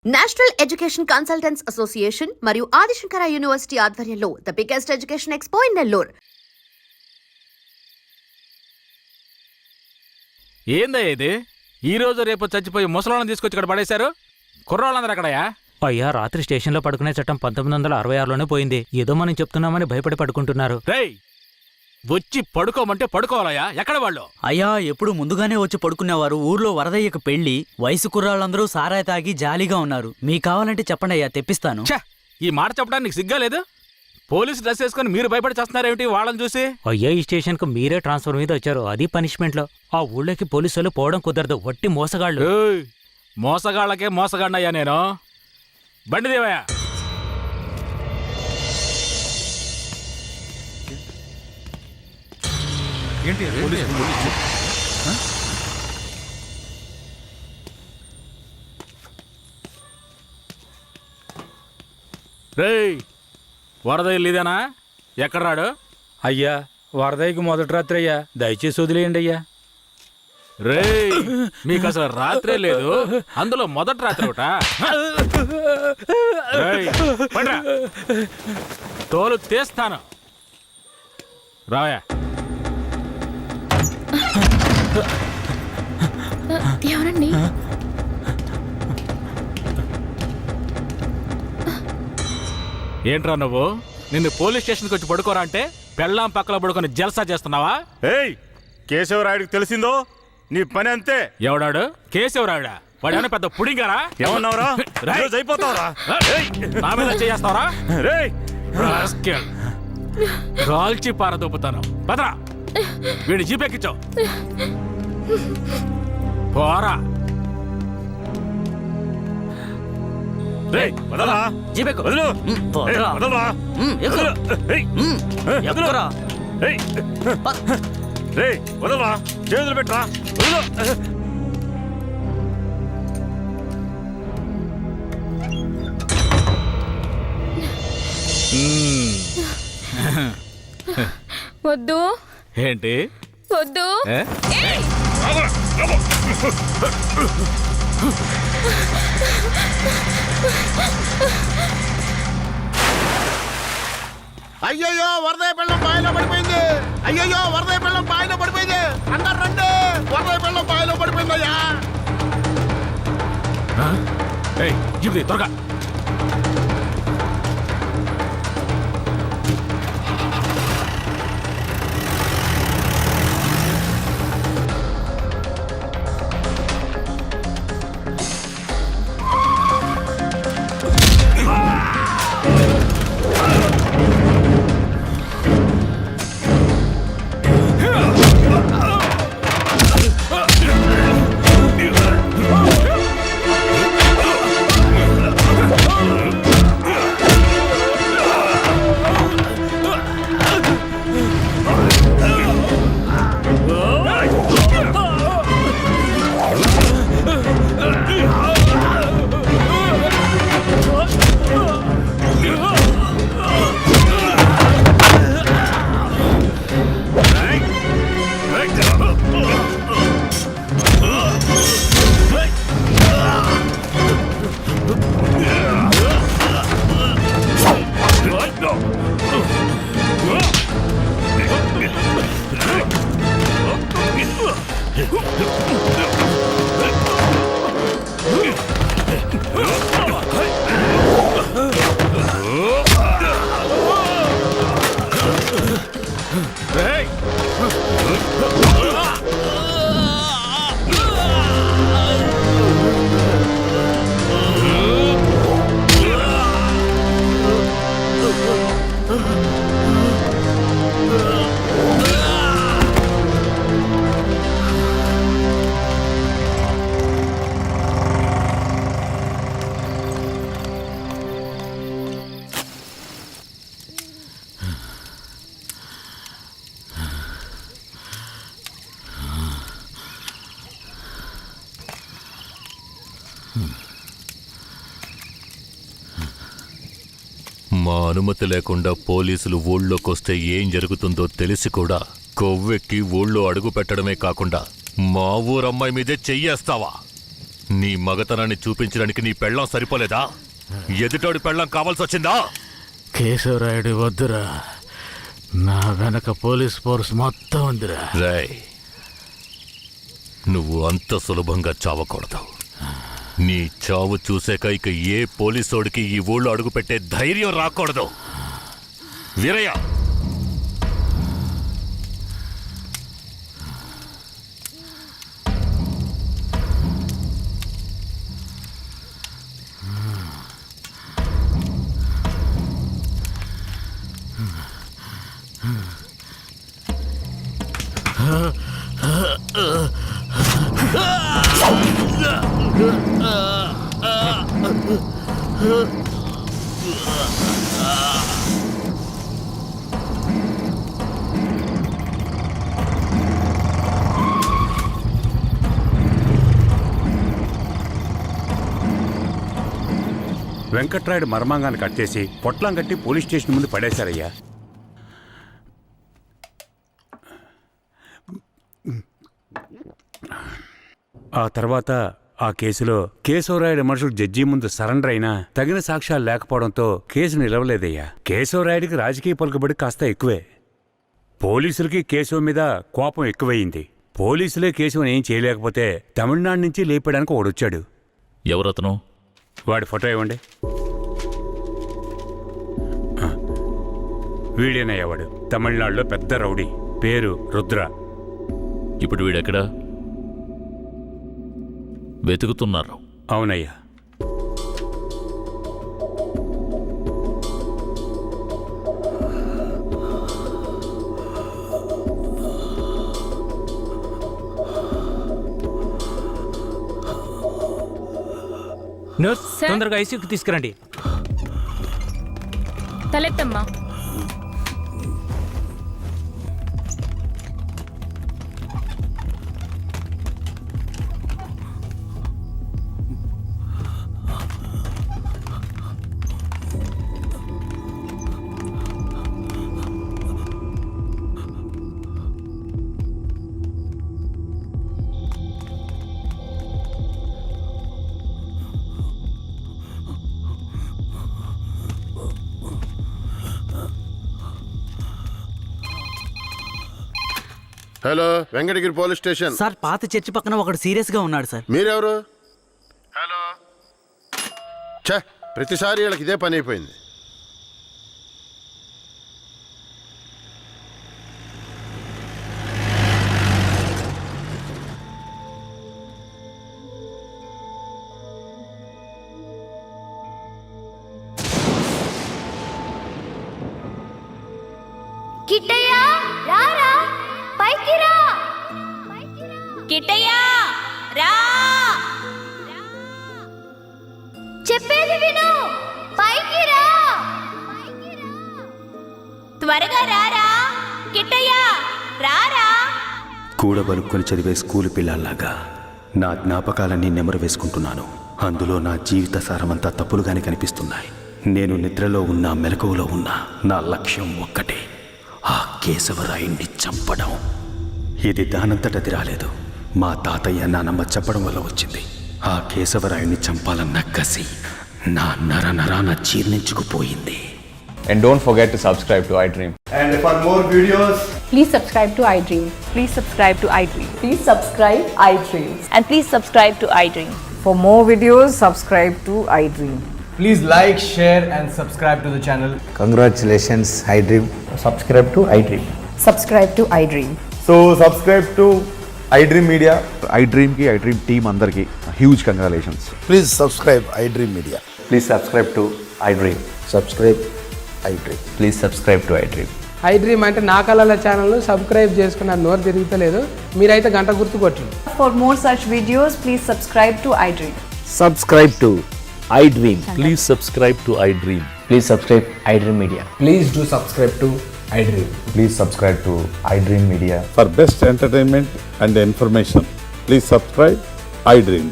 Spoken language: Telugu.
నేషనల్ ఎడ్యుకేషన్ కన్సల్టెంట్స్ అసోసియేషన్ మరియు ఆదిశంకర యూనివర్సిటీ ఆధ్వర్యంలో the biggest education expo in Nellore. ఏందయ్య ఇది? ఈ రోజు రేపు చచ్చిపోయి ముసలాళ్ళని తీసుకొచ్చి ఇక్కడ పడేశారు. కుర్రాళ్ళందరూ ఎక్కడయ్యా? అయ్యా, రాత్రి స్టేషన్లో పడుకునే చట్టం 1966లోనే పోయింది. ఏదో మనం చెప్తున్నామని భయపడి పడుకుంటున్నారు. రేయ్, వచ్చి పడుకోమంటే పడుకోవాలయ్యా. ఎక్కడ వాళ్ళు? అయ్యా, ఎప్పుడు ముందుగానే వచ్చి పడుకునేవారు. ఊర్లో వరదయ్యకు పెళ్లి, వయసు కుర్రాళ్ళందరూ సారాయి తాగి జాలీగా ఉన్నారు. మీకు కావాలంటే చెప్పండి అయ్యా, తెప్పిస్తాను. ఛ, ఈ మాట చెప్పడానికి సిగ్గా లేదు? పోలీసు డ్రెస్ వేసుకుని మీరు భయపడి చేస్తున్నారేమిటి వాళ్ళని చూసి? అయ్యా, ఈ స్టేషన్కు మీరే ట్రాన్స్ఫర్ మీద వచ్చారు, అది పనిష్మెంట్లో. ఆ ఊళ్ళోకి పోలీసులు పోవడం కుదరదు, వట్టి మోసగాళ్ళు. ఏయ్, మోసగాళ్ళకే మోసగాడినయ్యా నేను. బండి దేవయ్యా. రేయ్, వరద ఇల్లుదేనా? ఎక్కడ రాడు? అయ్యా, వరదయ్యకి మొదటి రాత్రి అయ్యా, దయచేసి వదిలేయండి అయ్యా. రేయ్, మీకు అసలు రాత్రే లేదు, అందులో మొదటి రాత్రి ఒకట. తోలు తీస్తాను, రావయా. ఎవరండి? ఏంట్రా నువ్వు? నిన్ను పోలీస్ స్టేషన్కి వచ్చి పడుకోరా అంటే పెళ్ళాం పక్కన పడుకొని జల్సా చేస్తున్నావా? ఏయ్, కేశవరాయుడికి తెలిసిందో నీ పని అంతే. ఎవడాడు? కేశవరాయుడా? వాడేమైనా పెద్ద పుడింగారా? ఏమన్నావురా? అయిపోతావురా? నా మీద చేస్తావరా? రేయ్, కాల్చి పారదొప్పుతాను. పదరా, వీడిని జీపెక్కించావు. పోరా. రేయ్, వదలరా. జీపెక్కు. వదలు. పోరా. ఏయ్, వదలరా. ఎక్కు. ఏయ్, ఎక్కురా. ఏయ్, రేయ్, వదలరా. చేతులు పెట్టరా. వదలు. వద్దు. ఏంటి వద్దు. అయ్యయ్యో, వరదయ్య పెళ్ళం బావిలో పడిపోయింది. అయ్యయ్యో, వరదయ్య పెళ్ళం బావిలో పడిపోయింది. అందరు రండి, వరదయ్య పెళ్ళం బావిలో పడిపోయిందయ్యా. జీపు త్వరగా. మా అనుమతి లేకుండా పోలీసులు ఊళ్ళోకొస్తే ఏం జరుగుతుందో తెలిసి కూడా కొవ్వెక్కి ఊళ్ళో అడుగు పెట్టడమే కాకుండా మా ఊరమ్మాయి మీదే చెయ్యేస్తావా? నీ మగతనాన్ని చూపించడానికి నీ పెళ్ళం సరిపోలేదా? ఎదుటోడి పెళ్ళం కావాల్సి వచ్చిందా? కేశవరాయుడు వద్దురా, నా వెనక పోలీస్ ఫోర్స్ మొత్తం ఉందిరా. రేయ్, నువ్వు అంత సులభంగా చావకూడదు. నీ చావు చూసాక ఇక ఏ పోలీసోడికి ఈ ఊళ్ళో అడుగుపెట్టే ధైర్యం రాకూడదు. వీరయ్య, వెంకట్రాయుడు మర్మాంగాన్ని కట్టేసి పొట్లం కట్టి పోలీస్ స్టేషన్ ముందు పడేశారయ్యా. ఆ తర్వాత ఆ కేసులో కేశవరాయుడు మనుషులు జడ్జి ముందు సరెండర్ అయినా తగిన సాక్ష్యాలు లేకపోవడంతో కేసు నిలవలేదయ్యా. కేశవరాయుడికి రాజకీయ పలుకుబడి కాస్త ఎక్కువే. పోలీసులకి కేశవ మీద కోపం ఎక్కువయింది. పోలీసులే కేశవని ఏం చేయలేకపోతే తమిళనాడు నుంచి లేపడానికి ఒకడొచ్చాడు. ఎవరతను? వాడి ఫోటో ఇవ్వండి. వీడేనయ్యా వాడు. తమిళనాడులో పెద్ద రౌడీ, పేరు రుద్ర. ఇప్పుడు వీడెక్కడా? వెతుకుతున్నారు. అవునయ్యా. నర్స్, తొందరగా ఐసీయూకి తీసుకురండి. తలెత్తమ్మా. Hello, Venkatagiri police station. Sir, పాత చర్చి పక్కన ఒకడు సీరియస్ గా ఉన్నాడు సార్. మీరెవరు? హలో. ఛే, ప్రతిసారి వీళ్ళకి ఇదే పని అయిపోయింది. కిట్టయ్య రారా, పైకి రా. కిట్టయ్య రా, చెప్పేది విను, పైకి రా. త్వరగా రారా కిట్టయ్య, రారా. కూడబలుక్కొని చదివే స్కూలు పిల్లల్లాగా నా జ్ఞాపకాలన్నీ నెమరు వేసుకుంటున్నాను. అందులో నా జీవిత సారమంతా తప్పులుగానే కనిపిస్తున్నాయి. నేను నిద్రలో ఉన్నా మెలకువలో ఉన్నా నా లక్ష్యం ఒక్కటే, ఆ కేశవరాయుణ్ణి చంపడం. ఇది దానంతటది రాలేదు. మా తాతయ్య నానమ్మ చెప్పడం వల్ల వచ్చింది. ఆ కేశవరాయుణ్ణి చంపాలన్న కసి నా నరాన జీర్ణించుకుపోయింది. And don't forget to subscribe to iDream. And for more videos, Please subscribe to iDream. Please subscribe to iDream. Please subscribe iDream. And please subscribe to iDream. For more videos, subscribe to iDream. Please like, share, and subscribe to the channel. Congratulations, iDream. Subscribe to iDream. Subscribe to iDream. So subscribe to iDream Media. iDream ki iDream team andarki huge congratulations. please subscribe iDream Media. Please subscribe to iDream. Subscribe iDream. Please subscribe to iDream. iDream అంటే నా కళల ఛానల్ సబ్స్క్రైబ్ చేసుకున్న నోరు తిరుగుతలేదు. మీరైతే గంట గుర్తు కొట్టండి. For more such videos, please subscribe to iDream. Subscribe to iDream. Please subscribe to iDream. Please subscribe iDream Media. Please do subscribe to iDream. Please subscribe to iDream Media. For best entertainment and information, please subscribe iDream.